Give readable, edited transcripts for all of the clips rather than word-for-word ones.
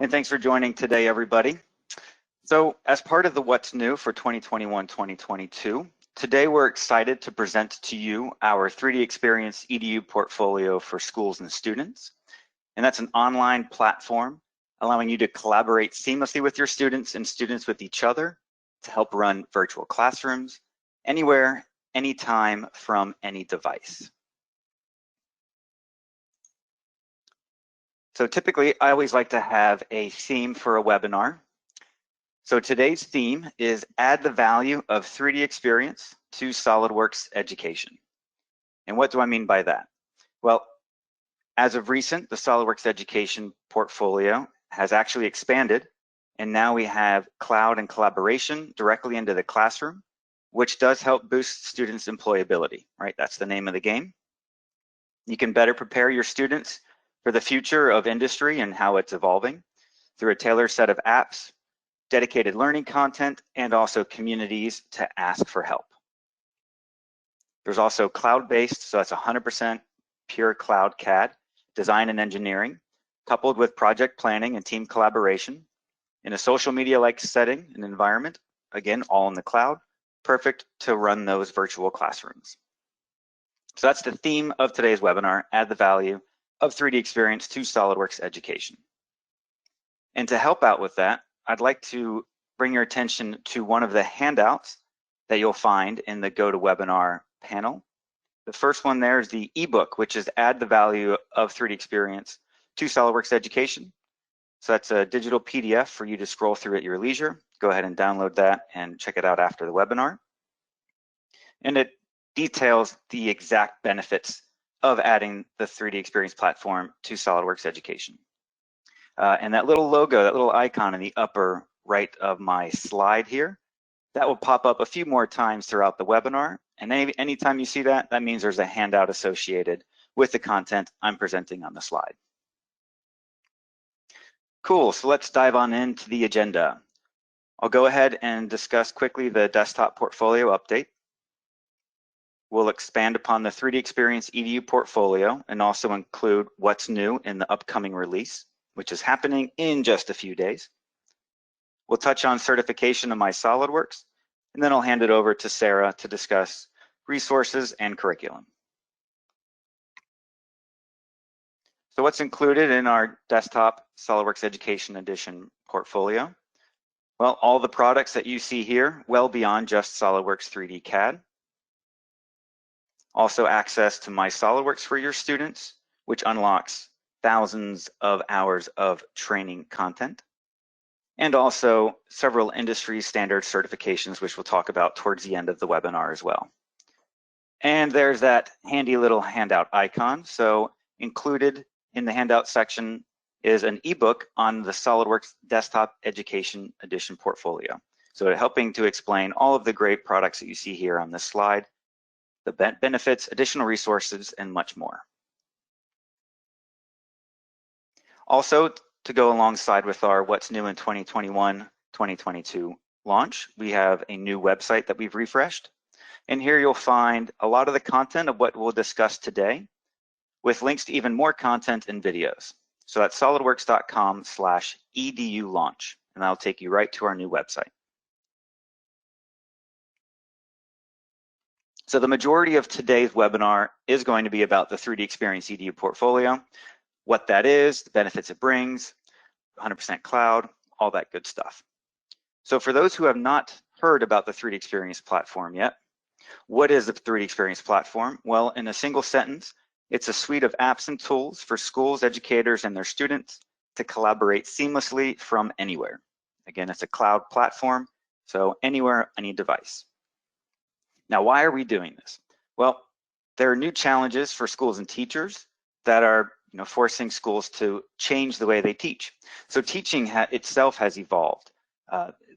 And thanks for joining today, everybody. So as part of the What's New for 2021-2022, today we're excited to present to you our 3D Experience EDU portfolio for schools and students. And that's an online platform allowing you to collaborate seamlessly with your students and students with each other to help run virtual classrooms anywhere, anytime, from any device. So typically, I always like to have a theme for a webinar. So today's theme is add the value of 3D experience to SOLIDWORKS education. And what do I mean by that? Well, as of recent, the SOLIDWORKS education portfolio has actually expanded, and now we have cloud and collaboration directly into the classroom, which does help boost students' employability, right? That's the name of the game. You can better prepare your students for the future of industry and how it's evolving through a tailored set of apps, dedicated learning content, and also communities to ask for help. There's also cloud-based, so that's 100% pure cloud CAD, design and engineering, coupled with project planning and team collaboration in a social media-like setting and environment, again, all in the cloud, perfect to run those virtual classrooms. So that's the theme of today's webinar, add the value of 3D experience to SOLIDWORKS education. And to help out with that, I'd like to bring your attention to one of the handouts that you'll find in the GoToWebinar panel. The first one there is the eBook, which is add the value of 3D experience to SOLIDWORKS education. So that's a digital PDF for you to scroll through at your leisure. Go ahead and download that and check it out after the webinar. And it details the exact benefits of adding the 3D experience platform to SOLIDWORKS education. And that little logo, that little icon in the upper right of my slide here, that will pop up a few more times throughout the webinar. And anytime you see that, that means there's a handout associated with the content I'm presenting on the slide. Cool, so let's dive on into the agenda. I'll go ahead and discuss quickly the desktop portfolio update. We'll expand upon the 3D Experience EDU portfolio and also include what's new in the upcoming release, which is happening in just a few days. We'll touch on certification of my SOLIDWORKS, and then I'll hand it over to Sarah to discuss resources and curriculum. So what's included in our desktop SOLIDWORKS Education Edition portfolio? Well, all the products that you see here, well beyond just SOLIDWORKS 3D CAD. Also access to my SOLIDWORKS for your students, which unlocks thousands of hours of training content. And also several industry standard certifications, which we'll talk about towards the end of the webinar as well. And there's that handy little handout icon. So included in the handout section is an ebook on the SOLIDWORKS Desktop Education Edition portfolio. So helping to explain all of the great products that you see here on this slide, the benefits, additional resources, and much more. Also, to go alongside with our What's New in 2021-2022 launch, we have a new website that we've refreshed. And here you'll find a lot of the content of what we'll discuss today with links to even more content and videos. So that's solidworks.com/edu launch, and that'll take you right to our new website. So the majority of today's webinar is going to be about the 3D Experience EDU portfolio, what that is, the benefits it brings, 100% cloud, all that good stuff. So for those who have not heard about the 3D Experience platform yet, what is the 3D Experience platform? Well, in a single sentence, it's a suite of apps and tools for schools, educators, and their students to collaborate seamlessly from anywhere. Again, it's a cloud platform, so anywhere, any device. Now, why are we doing this? Well, there are new challenges for schools and teachers that are forcing schools to change the way they teach. So teaching itself has evolved.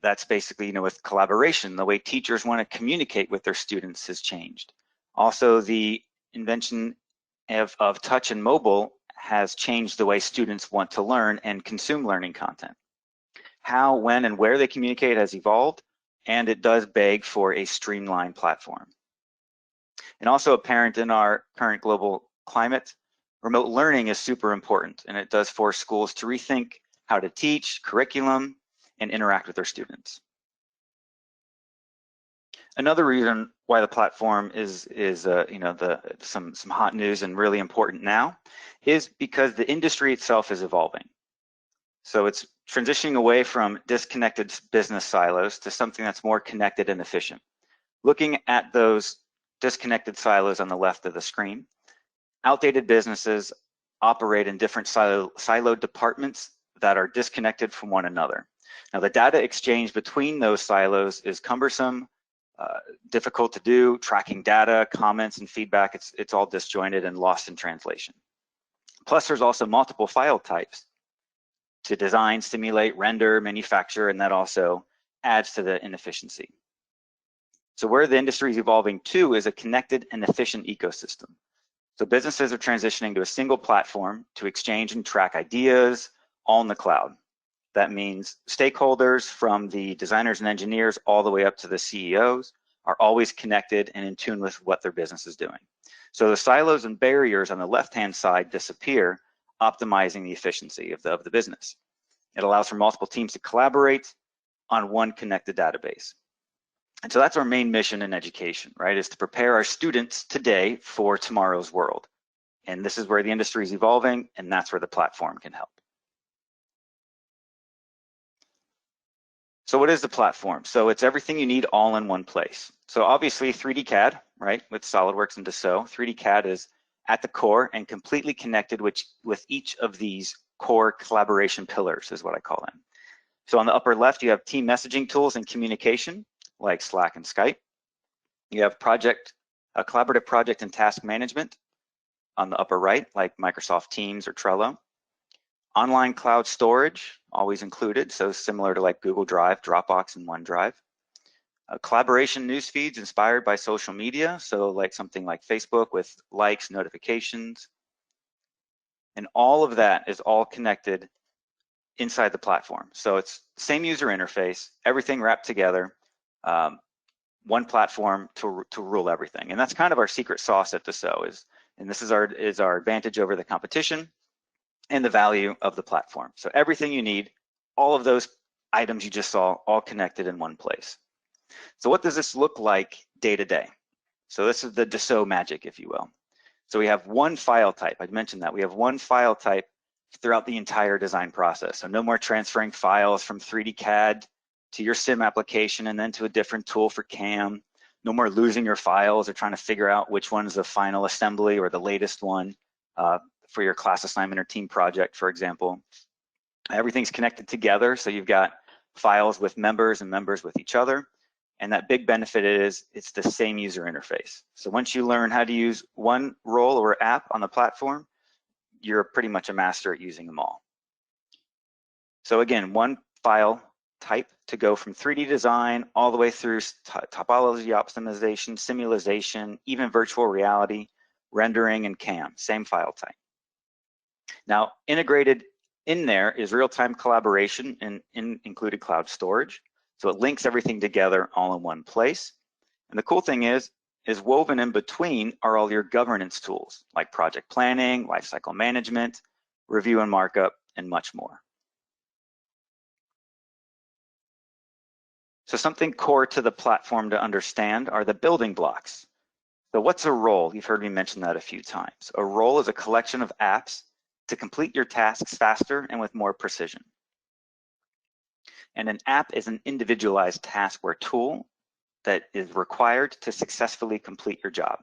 That's basically, with collaboration, the way teachers want to communicate with their students has changed. Also, the invention of touch and mobile has changed the way students want to learn and consume learning content. How, when, and where they communicate has evolved, and it does beg for a streamlined platform. And also apparent in our current global climate, remote learning is super important, and it does force schools to rethink how to teach, curriculum, and interact with their students. Another reason why the platform is some hot news and really important now is because the industry itself is evolving. So it's transitioning away from disconnected business silos to something that's more connected and efficient. Looking at those disconnected silos on the left of the screen, outdated businesses operate in different siloed departments that are disconnected from one another. Now, the data exchange between those silos is cumbersome, difficult to do. Tracking data, comments, and feedback, it's all disjointed and lost in translation. Plus, there's also multiple file types to design, simulate, render, manufacture, and that also adds to the inefficiency. So where the industry is evolving to is a connected and efficient ecosystem. So businesses are transitioning to a single platform to exchange and track ideas all in the cloud. That means stakeholders from the designers and engineers all the way up to the CEOs are always connected and in tune with what their business is doing. So the silos and barriers on the left-hand side disappear, optimizing the efficiency of the business. It allows for multiple teams to collaborate on one connected database. And so that's our main mission in education, right, is to prepare our students today for tomorrow's world. And this is where the industry is evolving, and that's where the platform can help. So what is the platform? So it's everything you need all in one place. So obviously 3D CAD, right, with SOLIDWORKS and Dassault, 3D CAD is at the core and completely connected with each of these core collaboration pillars is what I call them. So on the upper left, you have team messaging tools and communication like Slack and Skype. You have collaborative project and task management on the upper right, like Microsoft Teams or Trello. Online cloud storage, always included, so similar to like Google Drive, Dropbox, and OneDrive. Collaboration news feeds inspired by social media, so like something like Facebook with likes, notifications. And all of that is all connected inside the platform. So it's same user interface, everything wrapped together, one platform to rule everything. And that's kind of our secret sauce at Dassault, and this is our advantage over the competition and the value of the platform. So everything you need, all of those items you just saw, all connected in one place. So what does this look like day to day? So this is the Dassault magic, if you will. So we have one file type. I mentioned that. We have one file type throughout the entire design process. So no more transferring files from 3D CAD to your sim application and then to a different tool for CAM. No more losing your files or trying to figure out which one is the final assembly or the latest one for your class assignment or team project, for example. Everything's connected together, so you've got files with members and members with each other. And that big benefit is it's the same user interface. So once you learn how to use one role or app on the platform, you're pretty much a master at using them all. So again, one file type to go from 3D design all the way through topology optimization, simulation, even virtual reality, rendering, and CAM, same file type. Now, integrated in there is real-time collaboration and included cloud storage. So it links everything together all in one place. And the cool thing is woven in between are all your governance tools like project planning, lifecycle management, review and markup, and much more. So something core to the platform to understand are the building blocks. So what's a role? You've heard me mention that a few times. A role is a collection of apps to complete your tasks faster and with more precision. And an app is an individualized task or tool that is required to successfully complete your job.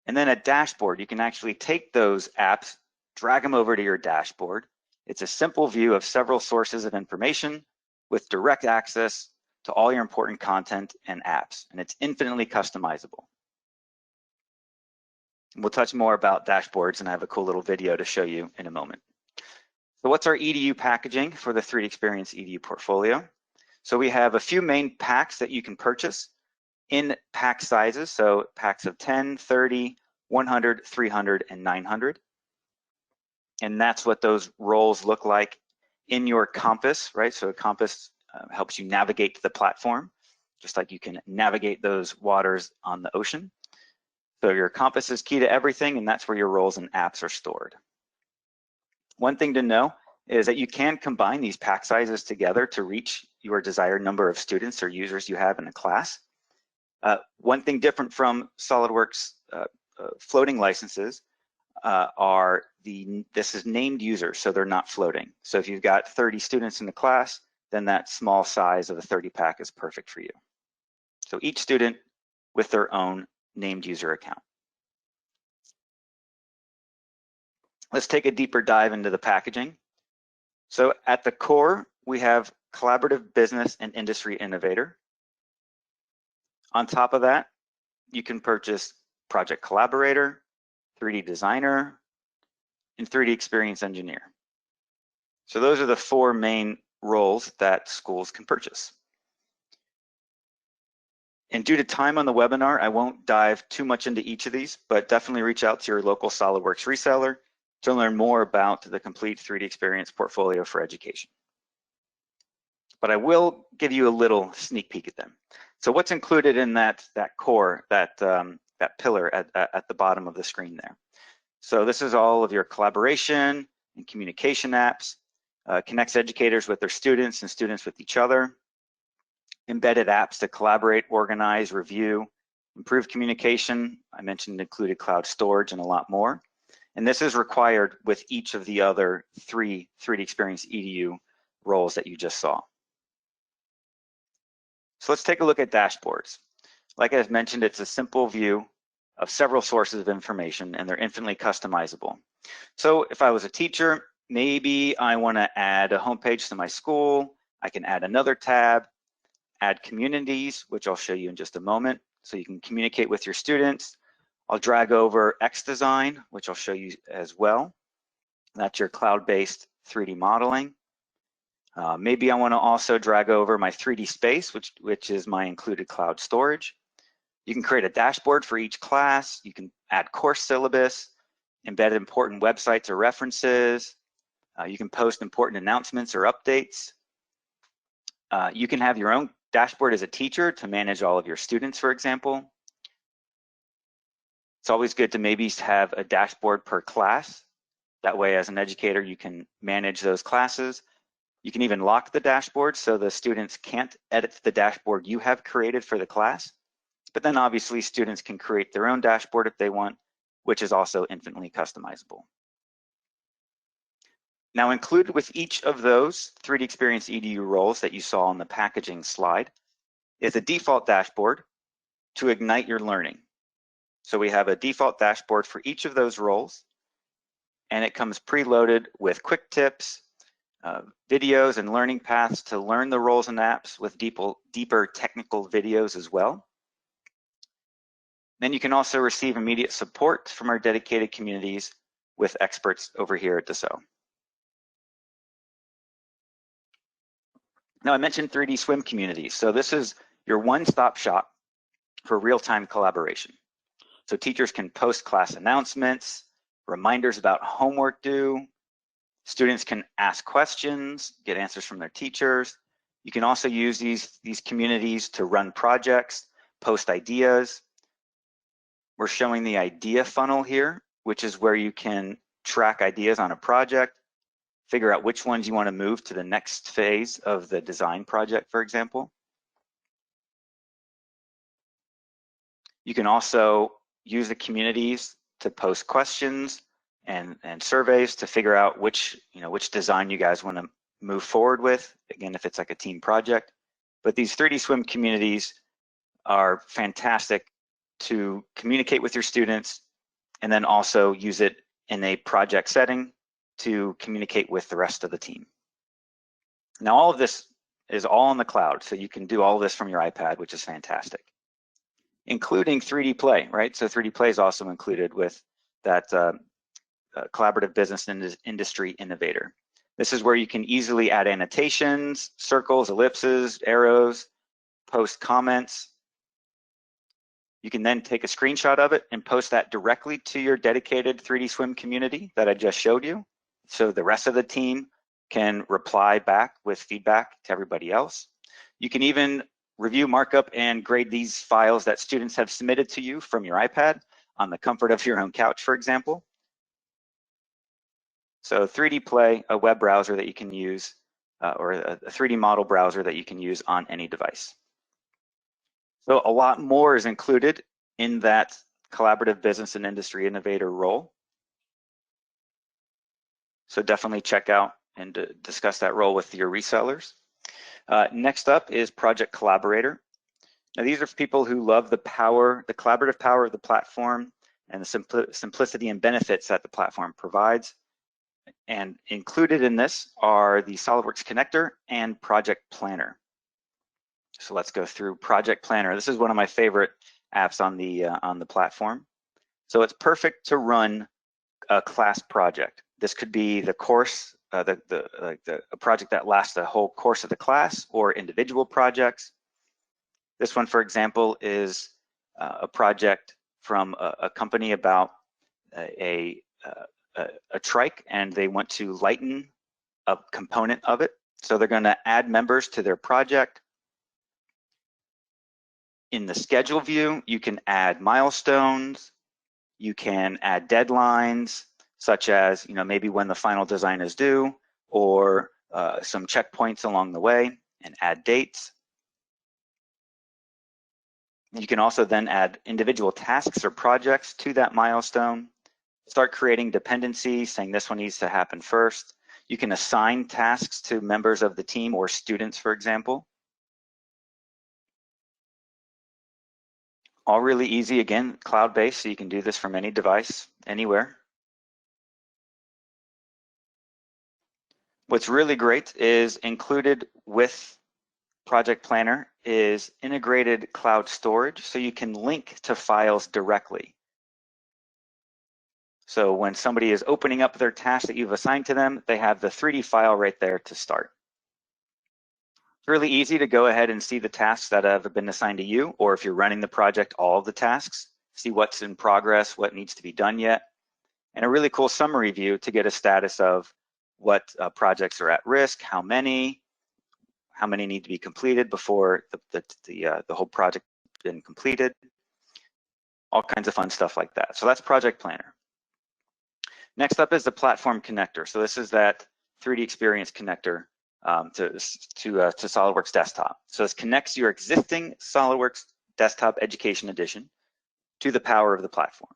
And then a dashboard, you can actually take those apps, drag them over to your dashboard. It's a simple view of several sources of information with direct access to all your important content and apps, and it's infinitely customizable. We'll touch more about dashboards, and I have a cool little video to show you in a moment. So what's our EDU packaging for the 3D Experience EDU portfolio? So we have a few main packs that you can purchase in pack sizes, so packs of 10, 30, 100, 300, and 900. And that's what those roles look like in your compass, right? So a compass helps you navigate to the platform, just like you can navigate those waters on the ocean. So your compass is key to everything, and that's where your roles and apps are stored. One thing to know is that you can combine these pack sizes together to reach your desired number of students or users you have in a class. One thing different from SOLIDWORKS floating licenses this is named users, so they're not floating. So if you've got 30 students in the class, then that small size of a 30 pack is perfect for you. So each student with their own named user account. Let's take a deeper dive into the packaging. So at the core, we have Collaborative Business and Industry Innovator. On top of that, you can purchase Project Collaborator, 3D Designer, and 3D Experience Engineer. So those are the 4 main roles that schools can purchase. And due to time on the webinar, I won't dive too much into each of these, but definitely reach out to your local SOLIDWORKS reseller to learn more about the complete 3D Experience portfolio for education. But I will give you a little sneak peek at them. So what's included in that core, that pillar at the bottom of the screen there? So this is all of your collaboration and communication apps, connects educators with their students and students with each other, embedded apps to collaborate, organize, review, improve communication. I mentioned included cloud storage and a lot more. And this is required with each of the other 3 3D Experience EDU roles that you just saw. So let's take a look at dashboards. Like I mentioned, it's a simple view of several sources of information, and they're infinitely customizable. So if I was a teacher, maybe I want to add a homepage to my school. I can add another tab, add communities, which I'll show you in just a moment, so you can communicate with your students. I'll drag over XDesign, which I'll show you as well. That's your cloud-based 3D modeling. Maybe I want to also drag over my 3D space, which is my included cloud storage. You can create a dashboard for each class. You can add course syllabus, embed important websites or references. You can post important announcements or updates. You can have your own dashboard as a teacher to manage all of your students, for example. It's always good to maybe have a dashboard per class. That way, as an educator, you can manage those classes. You can even lock the dashboard so the students can't edit the dashboard you have created for the class. But then obviously students can create their own dashboard if they want, which is also infinitely customizable. Now, included with each of those 3D Experience EDU roles that you saw on the packaging slide is a default dashboard to ignite your learning. So we have a default dashboard for each of those roles, and it comes preloaded with quick tips, videos and learning paths to learn the roles and apps with deeper technical videos as well. Then you can also receive immediate support from our dedicated communities with experts over here at Dassault. Now, I mentioned 3D swim communities. So this is your one-stop shop for real-time collaboration. So teachers can post class announcements, reminders about homework due. Students can ask questions, get answers from their teachers. You can also use these communities to run projects, post ideas. We're showing the idea funnel here, which is where you can track ideas on a project, figure out which ones you want to move to the next phase of the design project, for example. You can also use the communities to post questions and surveys to figure out which design you guys want to move forward with, again, if it's like a team project. But these 3D swim communities are fantastic to communicate with your students and then also use it in a project setting to communicate with the rest of the team. Now, all of this is all in the cloud, so you can do all of this from your iPad, which is fantastic, including 3D Play, right? So 3D Play is also included with that Collaborative Business and Industry Innovator. This is where you can easily add annotations, circles, ellipses, arrows, post comments. You can then take a screenshot of it and post that directly to your dedicated 3D Swim community that I just showed you. So the rest of the team can reply back with feedback to everybody else. You can even review, markup, and grade these files that students have submitted to you from your iPad on the comfort of your own couch, for example. So 3D Play, a web browser that you can use, or a 3D model browser that you can use on any device. So a lot more is included in that collaborative business and industry innovator role. So definitely check out and discuss that role with your resellers. Next up is Project Collaborator. Now these are people who love the collaborative power of the platform and the simplicity and benefits that the platform provides. And included in this are the SOLIDWORKS Connector and Project Planner. So let's go through Project Planner. This is one of my favorite apps on the platform. So it's perfect to run a class project. This could be the course, a project that lasts the whole course of the class, or individual projects. This one, for example, is a project from a company about a trike, and they want to lighten a component of it. So they're going to add members to their project. In the schedule view, you can add milestones, you can add deadlines, such as maybe when the final design is due, or some checkpoints along the way, and add dates. You can also then add individual tasks or projects to that milestone, start creating dependencies, saying this one needs to happen first. You can assign tasks to members of the team or students, for example. All really easy, again, cloud-based, so you can do this from any device, anywhere. What's really great is included with Project Planner is integrated cloud storage, so you can link to files directly. So when somebody is opening up their task that you've assigned to them, they have the 3D file right there to start. It's really easy to go ahead and see the tasks that have been assigned to you, or if you're running the project, all of the tasks, see what's in progress, what needs to be done yet, and a really cool summary view to get a status of what projects are at risk, how many need to be completed before the whole project has been completed, all kinds of fun stuff like that. So that's Project Planner. Next up is the Platform Connector. So this is that 3D Experience connector to SOLIDWORKS Desktop. So this connects your existing SOLIDWORKS Desktop Education Edition to the power of the platform.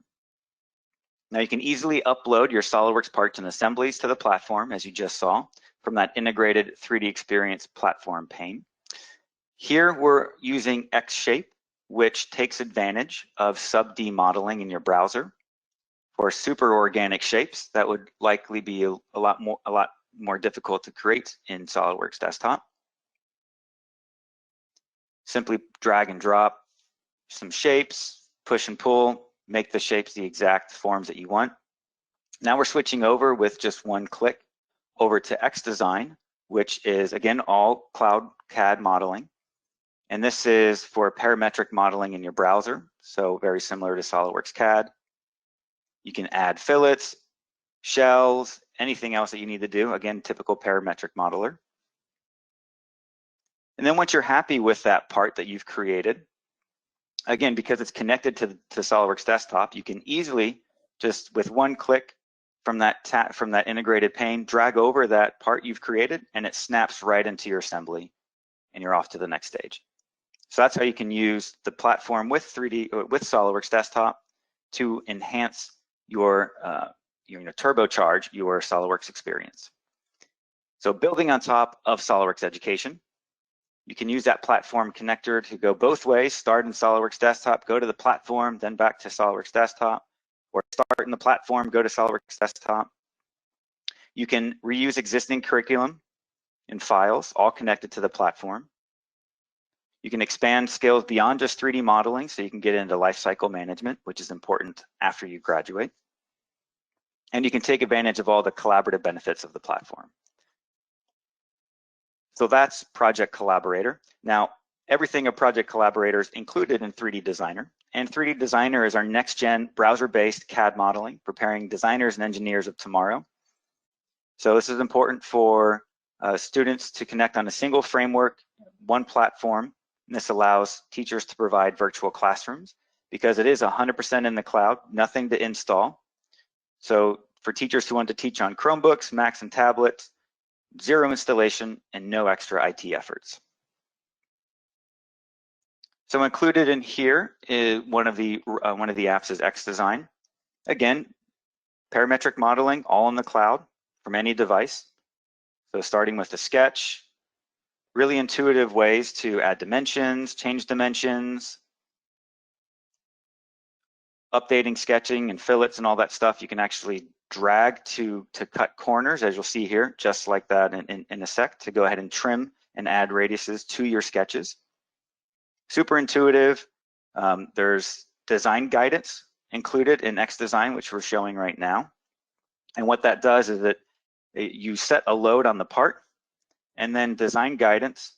Now you can easily upload your SOLIDWORKS parts and assemblies to the platform, as you just saw, from that integrated 3D Experience platform pane. Here we're using XShape, which takes advantage of sub-D modeling in your browser for super organic shapes that would likely be a lot more difficult to create in SOLIDWORKS Desktop. Simply drag and drop some shapes, push and pull, make the shapes the exact forms that you want. Now we're switching over with just one click over to XDesign, which is again all cloud CAD modeling. And this is for parametric modeling in your browser, so very similar to SOLIDWORKS CAD. You can add fillets, shells, anything else that you need to do. Again, typical parametric modeler. And then once you're happy with that part that you've created, again, because it's connected to SOLIDWORKS Desktop, you can easily just with one click from that integrated pane, drag over that part you've created, and it snaps right into your assembly, and you're off to the next stage. So that's how you can use the platform with SOLIDWORKS Desktop to enhance your turbocharge your SOLIDWORKS experience. So building on top of SOLIDWORKS Education, you can use that platform connector to go both ways, start in SOLIDWORKS Desktop, go to the platform, then back to SOLIDWORKS Desktop, or start in the platform, go to SOLIDWORKS Desktop. You can reuse existing curriculum and files, all connected to the platform. You can expand skills beyond just 3D modeling, so you can get into lifecycle management, which is important after you graduate. And you can take advantage of all the collaborative benefits of the platform. So that's Project Collaborator. Now, everything of Project Collaborator is included in 3D Designer, and 3D Designer is our next-gen browser-based CAD modeling, preparing designers and engineers of tomorrow. So this is important for students to connect on a single framework, one platform, and this allows teachers to provide virtual classrooms because it is 100% in the cloud, nothing to install. So for teachers who want to teach on Chromebooks, Macs, and tablets, 0 installation and no extra IT efforts. So included in here is one of the apps is XDesign. Again, parametric modeling all in the cloud from any device. So starting with the sketch, really intuitive ways to add dimensions, change dimensions, updating sketching and fillets and all that stuff. You can actually drag to cut corners, as you'll see here, just like that in a sec, to go ahead and trim and add radiuses to your sketches. Super intuitive. There's design guidance included in XDesign, which we're showing right now. And what that does is that you set a load on the part, and then design guidance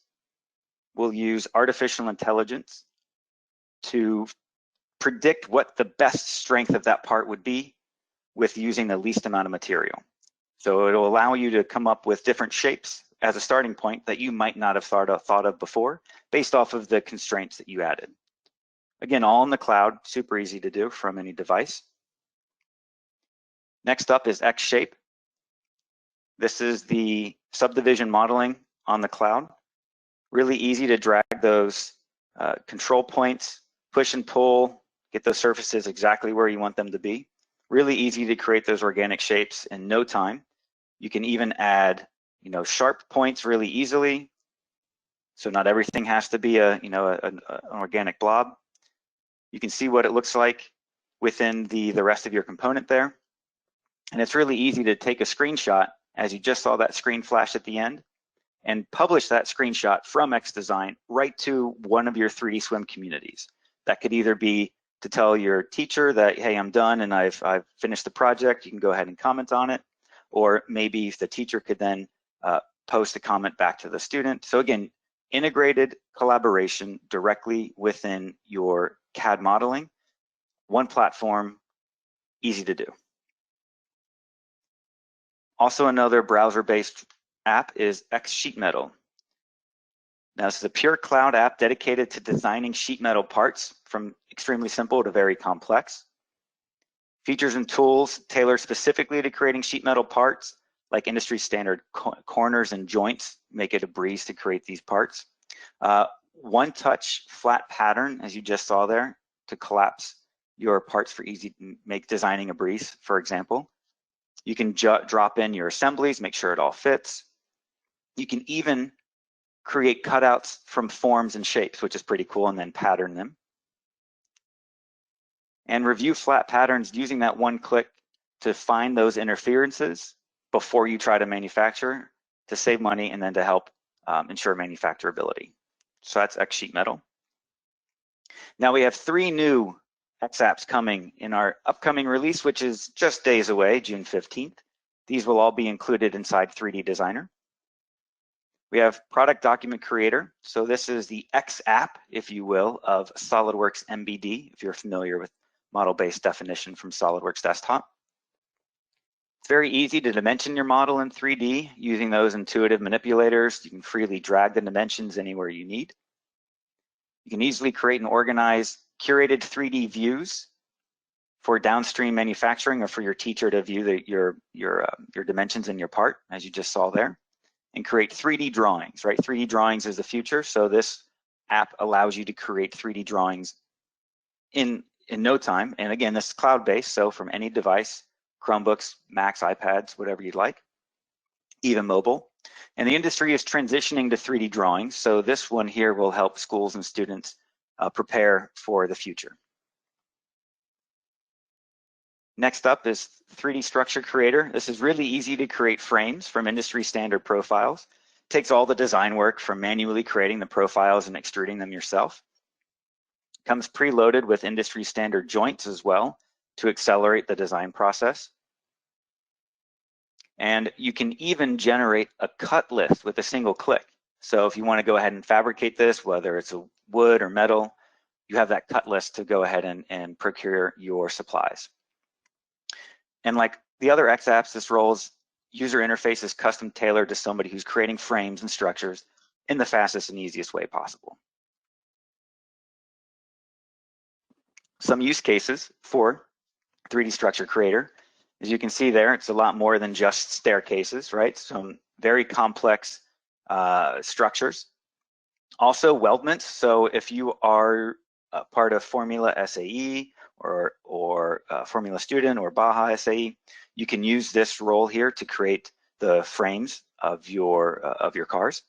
will use artificial intelligence to predict what the best strength of that part would be with using the least amount of material. So it'll allow you to come up with different shapes as a starting point that you might not have thought of before, based off of the constraints that you added. Again, all in the cloud, super easy to do from any device. Next up is XShape. This is the subdivision modeling on the cloud. Really easy to drag those control points, push and pull, get those surfaces exactly where you want them to be. Really easy to create those organic shapes in no time. You can even add, sharp points really easily. So not everything has to be an organic blob. You can see what it looks like within the rest of your component there. And it's really easy to take a screenshot, as you just saw that screen flash at the end, and publish that screenshot from XDesign right to one of your 3D Swim communities. That could either be to tell your teacher that, hey, I'm done and I've finished the project, you can go ahead and comment on it. Or maybe if the teacher could then post a comment back to the student. So again, integrated collaboration directly within your CAD modeling. One platform, easy to do. Also, another browser-based app is XSheet Metal. Now, this is a pure cloud app dedicated to designing sheet metal parts from extremely simple to very complex. Features and tools tailored specifically to creating sheet metal parts, like industry standard corners and joints, make it a breeze to create these parts. One-touch flat pattern, as you just saw there, to collapse your parts for easy, make designing a breeze, for example. You can drop in your assemblies, make sure it all fits. You can even create cutouts from forms and shapes, which is pretty cool, and then pattern them. And review flat patterns using that one click to find those interferences before you try to manufacture, to save money and then to help ensure manufacturability. So that's XSheet Metal. Now we have 3 new X apps coming in our upcoming release, which is just days away, June 15th. These will all be included inside 3D Designer. We have Product Document Creator. So this is the X app, if you will, of SOLIDWORKS MBD, if you're familiar with model-based definition from SOLIDWORKS Desktop. It's very easy to dimension your model in 3D using those intuitive manipulators. You can freely drag the dimensions anywhere you need. You can easily create and organize curated 3D views for downstream manufacturing or for your teacher to view your dimensions in your part, as you just saw there, and create 3D drawings, right? 3D drawings is the future, so this app allows you to create 3D drawings in no time. And again, this is cloud-based, so from any device, Chromebooks, Macs, iPads, whatever you'd like, even mobile. And the industry is transitioning to 3D drawings, so this one here will help schools and students prepare for the future. Next up is 3D Structure Creator. This is really easy to create frames from industry standard profiles. It takes all the design work from manually creating the profiles and extruding them yourself. It comes preloaded with industry standard joints as well to accelerate the design process. And you can even generate a cut list with a single click. So if you want to go ahead and fabricate this, whether it's a wood or metal, you have that cut list to go ahead and procure your supplies. And like the other X apps, this role's user interface is custom tailored to somebody who's creating frames and structures in the fastest and easiest way possible. Some use cases for 3D Structure Creator. As you can see there, it's a lot more than just staircases, right? Some very complex structures. Also weldments, so if you are part of Formula SAE or Formula Student or Baja SAE, you can use this role here to create the frames of your cars.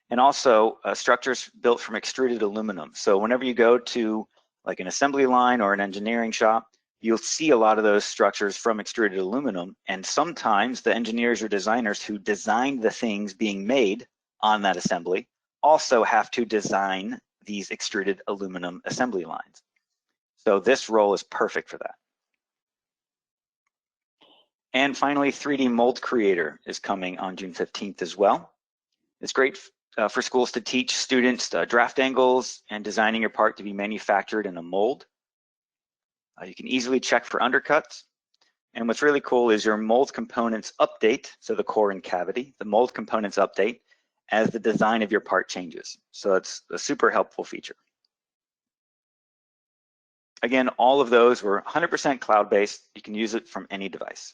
And also structures built from extruded aluminum. So whenever you go to like an assembly line or an engineering shop, you'll see a lot of those structures from extruded aluminum. And sometimes the engineers or designers who designed the things being made on that assembly also have to design these extruded aluminum assembly lines. So this role is perfect for that. And finally, 3D Mold Creator is coming on June 15th as well. It's great for schools to teach students draft angles and designing your part to be manufactured in a mold. You can easily check for undercuts. And what's really cool is your mold components update, so the core and cavity, the mold components update as the design of your part changes. So it's a super helpful feature. Again, all of those were 100% cloud-based. You can use it from any device.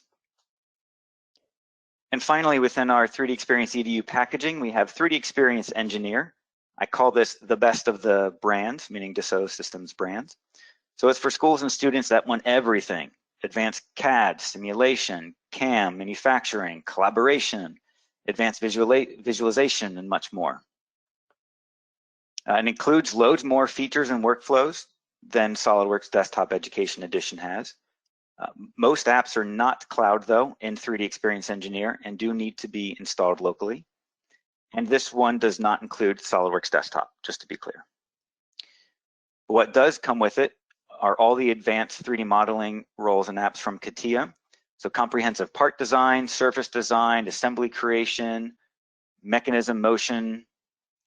And finally, within our 3D Experience EDU packaging, we have 3D Experience Engineer. I call this the best of the brands, meaning Dassault Systems brands. So it's for schools and students that want everything: advanced CAD, simulation, CAM, manufacturing, collaboration, advanced visualization, and much more. It includes loads more features and workflows than SOLIDWORKS Desktop Education Edition has. Most apps are not cloud, though, in 3D Experience Engineer and do need to be installed locally. And this one does not include SOLIDWORKS Desktop, just to be clear. What does come with it are all the advanced 3D modeling roles and apps from CATIA. So comprehensive part design, surface design, assembly creation, mechanism motion,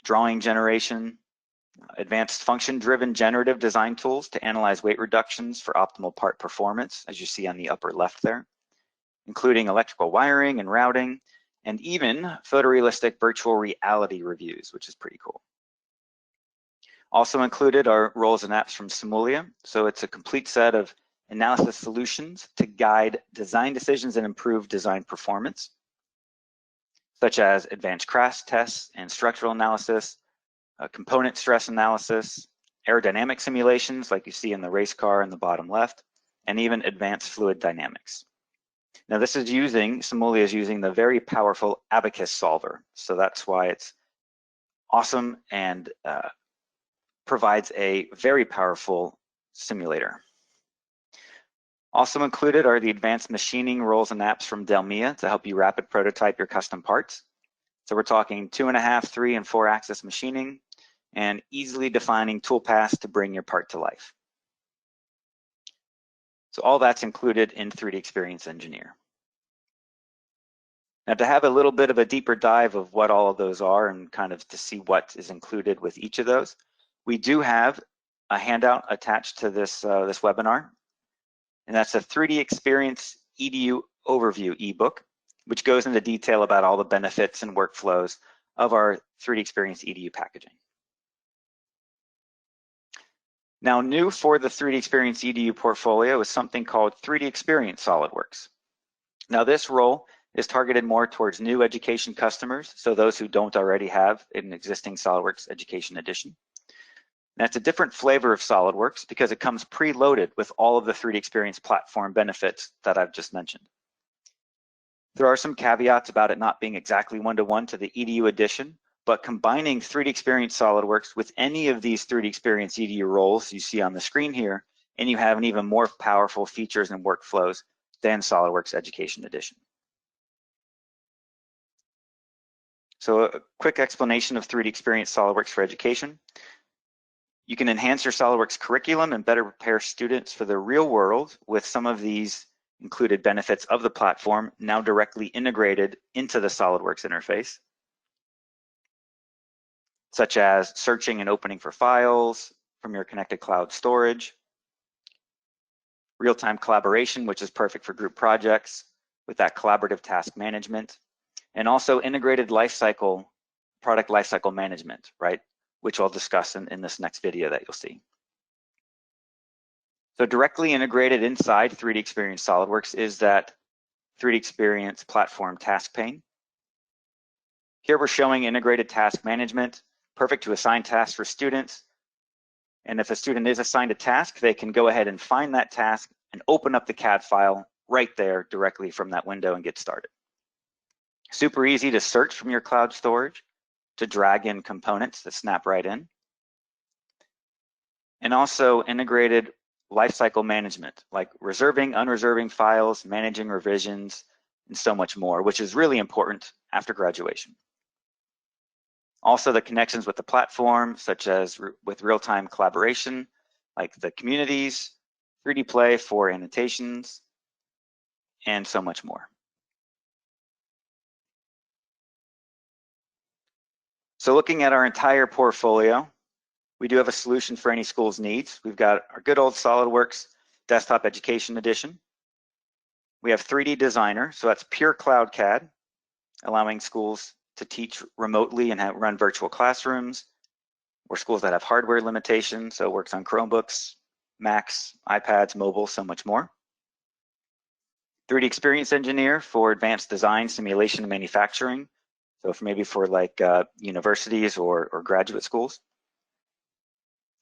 drawing generation, advanced function-driven generative design tools to analyze weight reductions for optimal part performance, as you see on the upper left there, including electrical wiring and routing, and even photorealistic virtual reality reviews, which is pretty cool. Also included are roles and apps from Simulia. So it's a complete set of analysis solutions to guide design decisions and improve design performance, such as advanced crash tests and structural analysis, component stress analysis, aerodynamic simulations like you see in the race car in the bottom left, and even advanced fluid dynamics. Now this is Simulia is using the very powerful Abacus solver. So that's why it's awesome and provides a very powerful simulator. Also included are the advanced machining roles and apps from Delmia to help you rapid prototype your custom parts. So we're talking 2.5, 3, and 4-axis machining and easily defining toolpaths to bring your part to life. So all that's included in 3D Experience Engineer. Now to have a little bit of a deeper dive of what all of those are and kind of to see what is included with each of those, we do have a handout attached to this webinar, and that's a 3D Experience EDU Overview eBook, which goes into detail about all the benefits and workflows of our 3D Experience EDU packaging. Now, new for the 3D Experience EDU portfolio is something called 3D Experience SOLIDWORKS. Now, this role is targeted more towards new education customers, so those who don't already have an existing SOLIDWORKS Education Edition. Now, it's a different flavor of SOLIDWORKS because it comes preloaded with all of the 3D Experience platform benefits that I've just mentioned. There are some caveats about it not being exactly one-to-one to the EDU edition, but combining 3D Experience SOLIDWORKS with any of these 3D Experience EDU roles you see on the screen here, and you have an even more powerful features and workflows than SOLIDWORKS Education Edition. So a quick explanation of 3D Experience SOLIDWORKS for Education. You can enhance your SOLIDWORKS curriculum and better prepare students for the real world with some of these included benefits of the platform now directly integrated into the SOLIDWORKS interface, such as searching and opening for files from your connected cloud storage, real-time collaboration, which is perfect for group projects with that collaborative task management, and also integrated product lifecycle management, right? Which I'll discuss in this next video that you'll see. So directly integrated inside 3D Experience SOLIDWORKS is that 3D Experience platform task pane. Here we're showing integrated task management, perfect to assign tasks for students. And if a student is assigned a task, they can go ahead and find that task and open up the CAD file right there directly from that window and get started. Super easy to search from your cloud storage, to drag in components that snap right in. And also integrated lifecycle management, like reserving, unreserving files, managing revisions, and so much more, which is really important after graduation. Also the connections with the platform, such as with real-time collaboration, like the communities, 3D Play for annotations, and so much more. So looking at our entire portfolio, we do have a solution for any school's needs. We've got our good old SOLIDWORKS Desktop Education Edition. We have 3D Designer, so that's pure cloud CAD, allowing schools to teach remotely and run virtual classrooms, or schools that have hardware limitations, so it works on Chromebooks, Macs, iPads, mobile, so much more. 3D Experience Engineer for advanced design, simulation, and manufacturing, so maybe for like universities or graduate schools.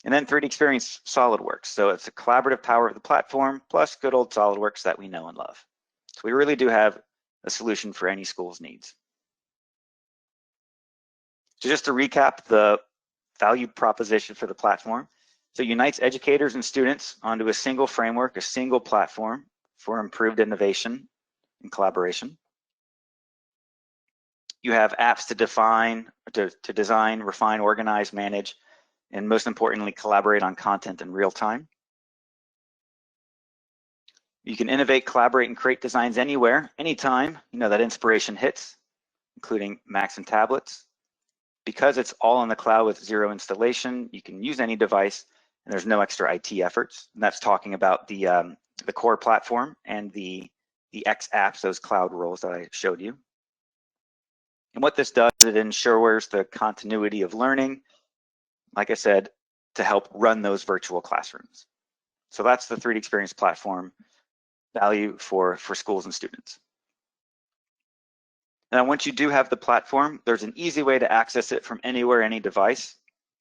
And then 3D Experience SOLIDWORKS, so it's a collaborative power of the platform plus good old SOLIDWORKS that we know and love. So we really do have a solution for any school's needs. So just to recap the value proposition for the platform. So it unites educators and students onto a single framework, a single platform for improved innovation and collaboration. You have apps to design, refine, organize, manage, and most importantly, collaborate on content in real time. You can innovate, collaborate, and create designs anywhere, anytime, that inspiration hits, including Macs and tablets. Because it's all in the cloud with zero installation, you can use any device, and there's no extra IT efforts. And that's talking about the core platform and the X apps, those cloud roles that I showed you. And what this does, it ensures the continuity of learning, like I said, to help run those virtual classrooms. So that's the 3D Experience platform value for schools and students. Now, once you do have the platform, there's an easy way to access it from anywhere, any device.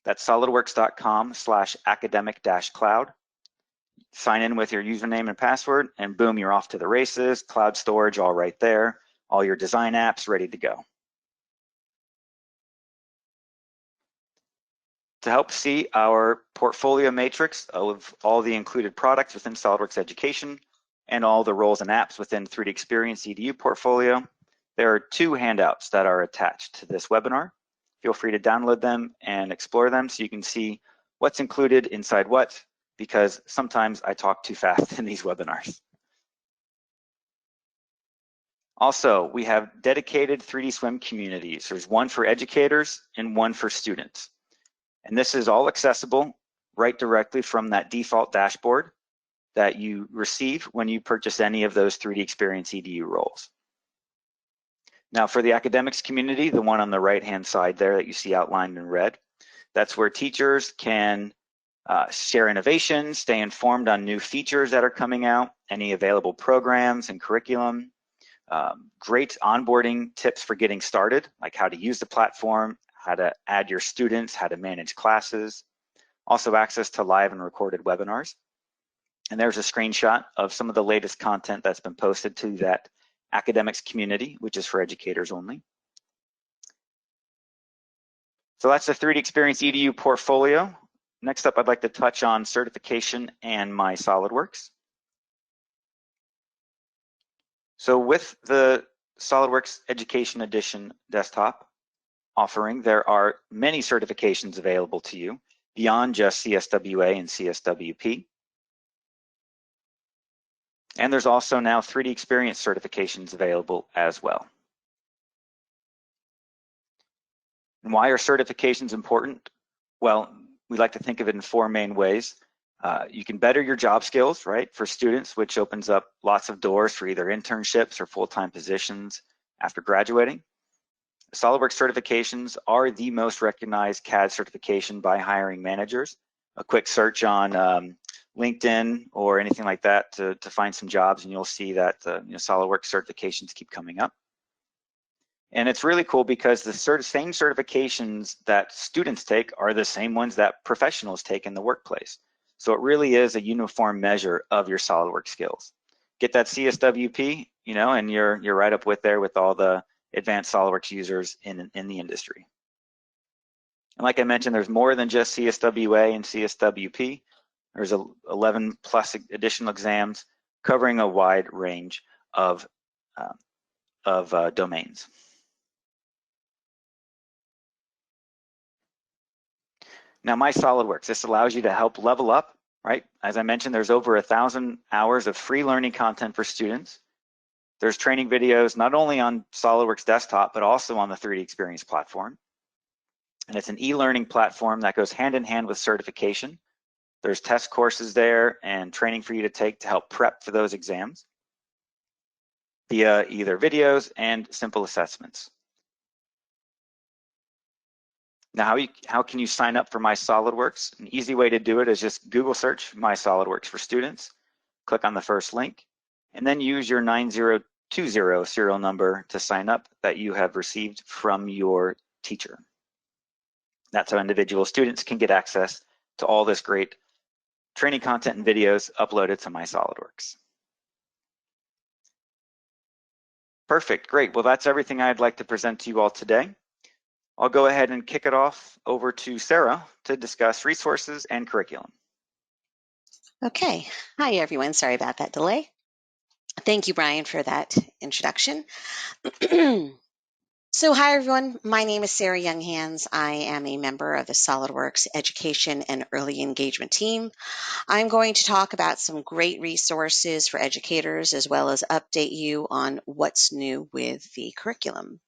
That's solidworks.com/academic-cloud. Sign in with your username and password, and boom, you're off to the races. Cloud storage all right there. All your design apps ready to go. To help see our portfolio matrix of all the included products within SOLIDWORKS Education and all the roles and apps within 3D Experience EDU portfolio, there are 2 handouts that are attached to this webinar. Feel free to download them and explore them so you can see what's included inside what, because sometimes I talk too fast in these webinars. Also, we have dedicated 3D Swim communities. There's one for educators and one for students. And this is all accessible right directly from that default dashboard that you receive when you purchase any of those 3D Experience EDU roles. Now for the academics community, the one on the right-hand side there that you see outlined in red, that's where teachers can share innovations, stay informed on new features that are coming out, any available programs and curriculum, great onboarding tips for getting started, like how to use the platform, how to add your students, how to manage classes, also access to live and recorded webinars. And there's a screenshot of some of the latest content that's been posted to that academics community, which is for educators only. So that's the 3D Experience EDU portfolio. Next up, I'd like to touch on certification and my SOLIDWORKS. So with the SOLIDWORKS Education Edition desktop offering, there are many certifications available to you beyond just CSWA and CSWP. And there's also now 3D Experience certifications available as well. And why are certifications important? Well, we like to think of it in 4 main ways. You can better your job skills, right, for students, which opens up lots of doors for either internships or full-time positions after graduating. SOLIDWORKS certifications are the most recognized CAD certification by hiring managers. A quick search on LinkedIn or anything like that to find some jobs, and you'll see that SOLIDWORKS certifications keep coming up. And it's really cool because the same certifications that students take are the same ones that professionals take in the workplace. So it really is a uniform measure of your SOLIDWORKS skills. Get that CSWP, and you're right up with there with all the advanced SOLIDWORKS users in the industry. And like I mentioned, there's more than just CSWA and CSWP. There's 11 plus additional exams covering a wide range of domains. Now, My SOLIDWORKS, this allows you to help level up, right? As I mentioned, there's over 1,000 hours of free learning content for students. There's training videos not only on SOLIDWORKS Desktop, but also on the 3D Experience platform. And it's an e-learning platform that goes hand in hand with certification. There's test courses there and training for you to take to help prep for those exams via either videos and simple assessments. Now, how can you sign up for My SOLIDWORKS? An easy way to do it is just Google search My SOLIDWORKS for Students, click on the first link, and then use your 9020 serial number to sign up that you have received from your teacher. That's how individual students can get access to all this great training content and videos uploaded to My SOLIDWORKS. Perfect, great. Well, that's everything I'd like to present to you all today. I'll go ahead and kick it off over to Sarah to discuss resources and curriculum. Okay, hi everyone, sorry about that delay. Thank you, Brian, for that introduction. So hi everyone, my name is Sarah Younghans. I am a member of the SOLIDWORKS Education and Early Engagement team. I'm going to talk about some great resources for educators as well as update you on what's new with the curriculum.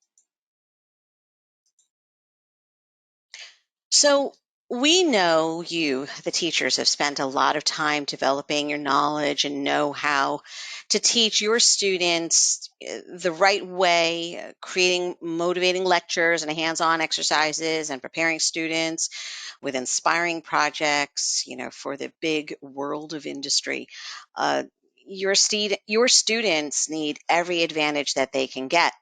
So we know you, the teachers, have spent a lot of time developing your knowledge and know how to teach your students the right way, creating motivating lectures and hands-on exercises and preparing students with inspiring projects, for the big world of industry. Your students need every advantage that they can get.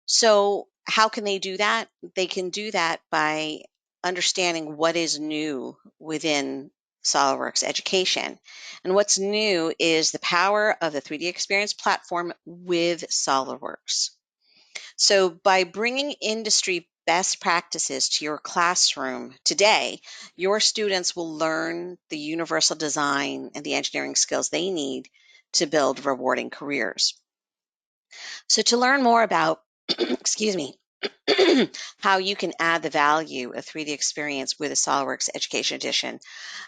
So how can they do that? They can do that by understanding what is new within SOLIDWORKS Education. And what's new is the power of the 3D Experience platform with SOLIDWORKS. So by bringing industry best practices to your classroom today, your students will learn the universal design and the engineering skills they need to build rewarding careers. So to learn more about excuse me, how you can add the value of 3D experience with the SOLIDWORKS Education Edition,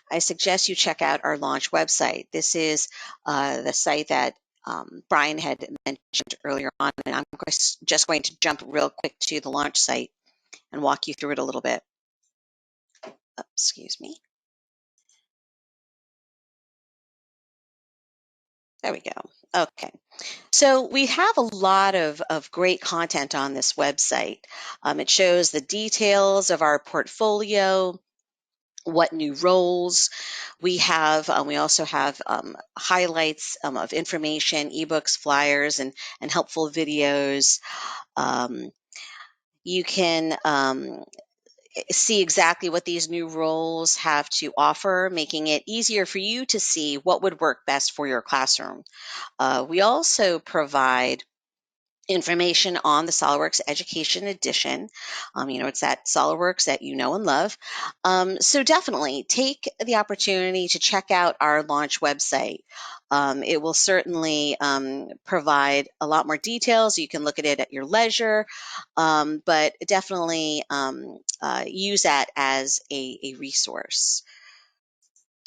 I suggest you check out our launch website. This is the site that Brian had mentioned earlier on, and I'm just going to jump real quick to the launch site and walk you through it a little bit. Excuse me. There we go. Okay. So we have a lot of great content on this website. It shows the details of our portfolio, what new roles we have. We also have highlights of information, ebooks, flyers, and helpful videos. You can see exactly what these new roles have to offer, making it easier for you to see what would work best for your classroom. We also provide information on the SOLIDWORKS Education Edition. It's that SOLIDWORKS that you know and love. So definitely take the opportunity to check out our launch website. It will certainly provide a lot more details. You can look at it at your leisure, but definitely use that as a resource.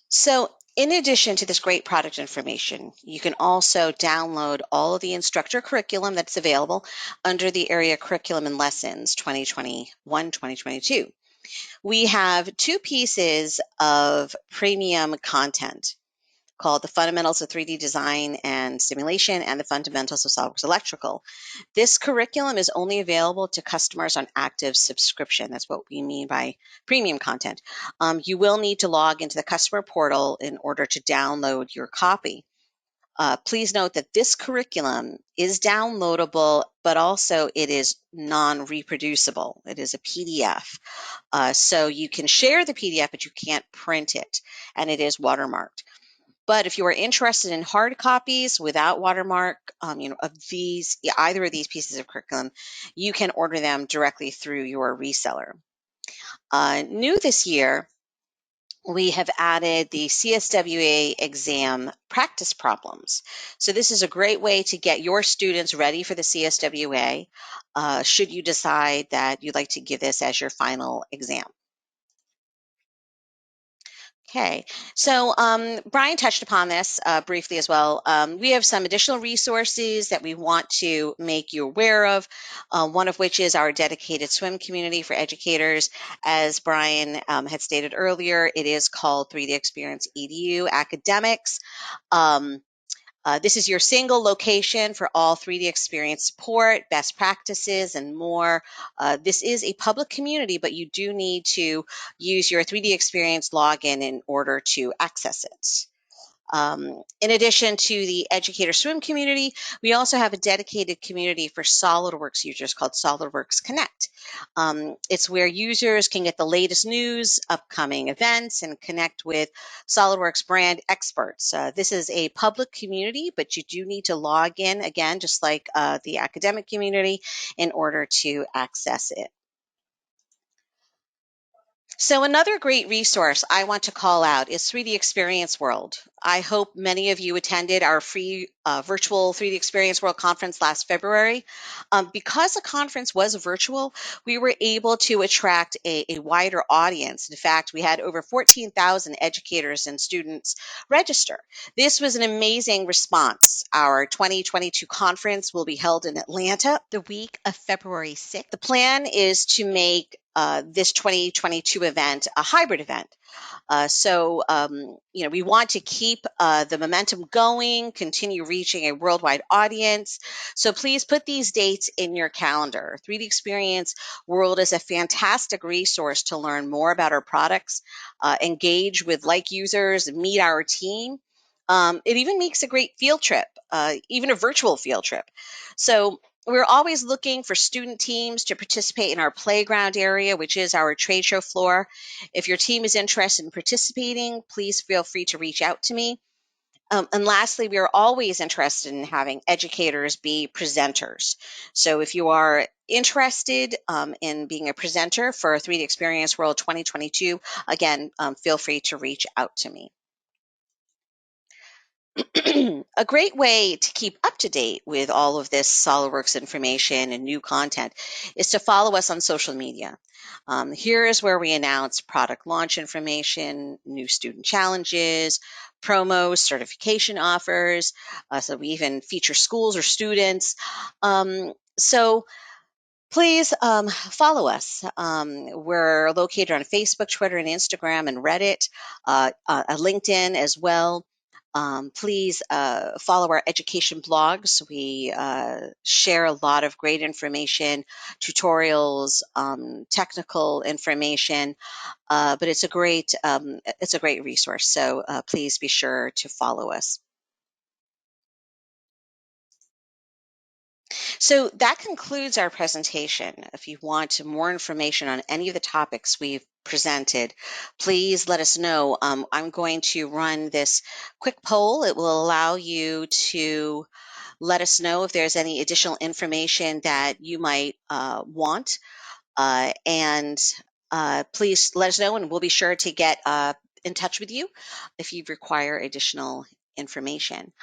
So in addition to this great product information, you can also download all of the instructor curriculum that's available under the area Curriculum and Lessons 2021-2022. We have two pieces of premium content. called The Fundamentals of 3D Design and Simulation and the Fundamentals of SOLIDWORKS Electrical. This curriculum is only available to customers on active subscription. That's what we mean by premium content. You will need to log into the customer portal in order to download your copy. Please note that this curriculum is downloadable, but also it is non-reproducible. It is a PDF. So you can share the PDF, but you can't print it, and it is watermarked. But if you are interested in hard copies without watermark, of these, either of these pieces of curriculum, you can order them directly through your reseller. New this year, we have added the CSWA exam practice problems. So this is a great way to get your students ready for the CSWA, should you decide that you'd like to give this as your final exam. Okay, so Brian touched upon this briefly as well. We have some additional resources that we want to make you aware of, one of which is our dedicated swim community for educators. As Brian had stated earlier, it is called 3D Experience EDU Academics. This is your single location for all 3D experience support, best practices, and more. This is a public community, but you do need to use your 3D experience login in order to access it. In addition to the educator swim community, we also have a dedicated community for SOLIDWORKS users called SOLIDWORKS Connect. It's where users can get the latest news, upcoming events, and connect with SOLIDWORKS brand experts. This is a public community, but you do need to log in, again, just like the academic community, in order to access it. So another great resource I want to call out is 3D Experience World. I hope many of you attended our free virtual 3D Experience World conference last February. Because the conference was virtual, we were able to attract a wider audience. In fact, we had over 14,000 educators and students register. This was an amazing response. Our 2022 conference will be held in Atlanta the week of February 6th. The plan is to make this 2022 event a hybrid event. We want to keep the momentum going, continue reaching a worldwide audience. So please put these dates in your calendar. 3D Experience World is a fantastic resource to learn more about our products, engage with like users, meet our team. It even makes a great field trip, even a virtual field trip. So we're always looking for student teams to participate in our playground area, which is our trade show floor. If your team is interested in participating, please feel free to reach out to me. And lastly, we are always interested in having educators be presenters. So if you are interested in being a presenter for 3D Experience World 2022, again, feel free to reach out to me. A great way to keep up to date with all of this SOLIDWORKS information and new content is to follow us on social media. Here is where we announce product launch information, new student challenges, promos, certification offers. So we even feature schools or students. So please follow us. We're located on Facebook, Twitter, and Instagram, and Reddit, LinkedIn as well. Please follow our education blogs. We share a lot of great information, tutorials, technical information, but it's a great resource. So please be sure to follow us. So that concludes our presentation. If you want more information on any of the topics we've presented, please let us know. I'm going to run this quick poll. It will allow you to let us know if there's any additional information that you might want. Please let us know, and we'll be sure to get in touch with you if you require additional information.